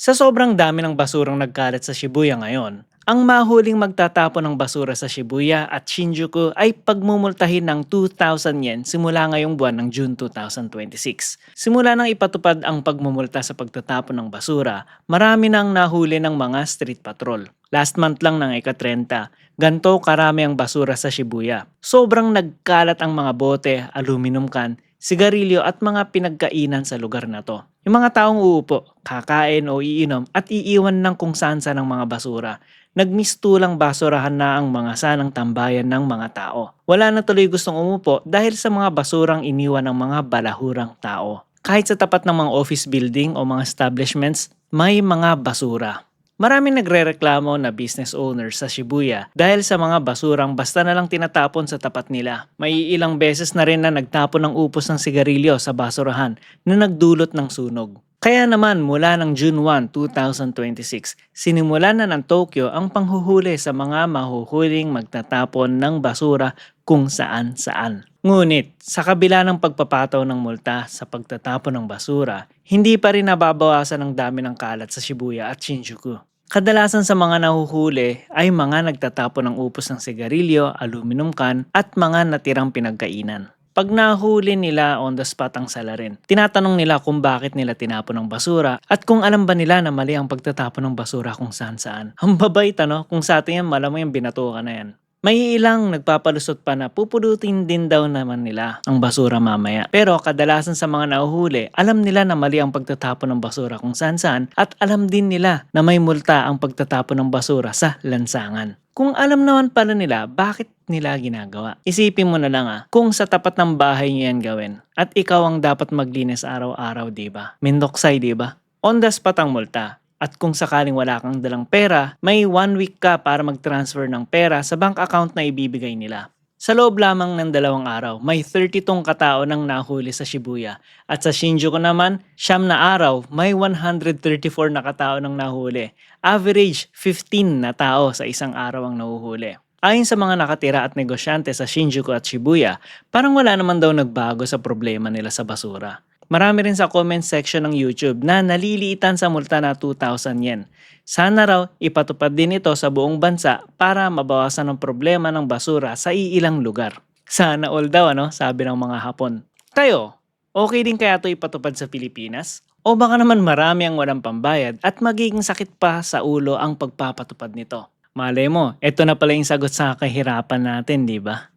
Sa sobrang dami ng basurang nagkalat sa Shibuya ngayon, ang mahuling magtatapon ng basura sa Shibuya at Shinjuku ay pagmumultahin ng 2,000 yen simula ngayong buwan ng June 2026. Simula nang ipatupad ang pagmumulta sa pagtatapon ng basura, marami nang nahuli ng mga street patrol. Last month lang ng ika-30, ganito karami ang basura sa Shibuya. Sobrang nagkalat ang mga bote, aluminum can, sigarilyo at mga pinagkainan sa lugar na to. Yung mga taong uupo, kakain o iinom at iiwan ng kung saan ng mga basura. Nagmistulang basurahan na ang mga sanang tambayan ng mga tao. Wala na tuloy gustong umupo dahil sa mga basurang iniwan ng mga balahurang tao. Kahit sa tapat ng mga office building o mga establishments, may mga basura. Maraming nagrereklamo na business owners sa Shibuya dahil sa mga basurang basta na lang tinatapon sa tapat nila. May ilang beses na rin na nagtapon ng upos ng sigarilyo sa basurahan na nagdulot ng sunog. Kaya naman mula ng June 1, 2026, sinimulan na ng Tokyo ang panghuhuli sa mga mahuhuling magtatapon ng basura kung saan-saan. Ngunit, sa kabila ng pagpapataw ng multa sa pagtatapon ng basura, hindi pa rin nababawasan ang dami ng kalat sa Shibuya at Shinjuku. Kadalasan sa mga nahuhuli ay mga nagtatapon ng upos ng sigarilyo, aluminum can at mga natirang pinagkainan. Pag nahuli nila on the spot ang salarin, tinatanong nila kung bakit nila tinapon ng basura at kung alam ba nila na mali ang pagtatapon ng basura kung saan-saan. Ang babait kung sa atin yan malamang yung binatukan na yan. May ilang nagpapalusot pa na pupulutin din daw naman nila ang basura mamaya. Pero kadalasan sa mga nahuhuli, alam nila na mali ang pagtatapon ng basura kung saan-saan at alam din nila na may multa ang pagtatapon ng basura sa lansangan. Kung alam naman pala nila, bakit nila ginagawa? Isipin mo na lang kung sa tapat ng bahay niyo yan gawin at ikaw ang dapat maglinis araw-araw, diba? Mindoksay, diba? On the spot ang multa. At kung sakaling wala kang dalang pera, may 1 week ka para mag-transfer ng pera sa bank account na ibibigay nila. Sa loob lamang ng 2 araw, may 32 katao nang nahuli sa Shibuya. At sa Shinjuku naman, 9 na araw, may 134 na katao nang nahuli. Average, 15 na tao sa isang araw ang nahuhuli. Ayon sa mga nakatira at negosyante sa Shinjuku at Shibuya, parang wala naman daw nagbago sa problema nila sa basura. Marami rin sa comment section ng YouTube na naliliitan sa multa na 2,000 yen. Sana raw ipatupad din ito sa buong bansa para mabawasan ang problema ng basura sa iilang lugar. Sana all daw sabi ng mga Hapon. Kayo, okay din kaya ito ipatupad sa Pilipinas? O baka naman marami ang walang pambayad at magiging sakit pa sa ulo ang pagpapatupad nito? Malay mo, ito na pala yung sagot sa kahirapan natin, di ba?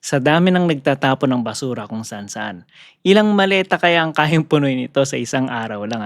Sa dami ng nagtatapon ng basura kung saan-saan. Ilang maleta kaya ang kayang punuin ito sa isang araw lang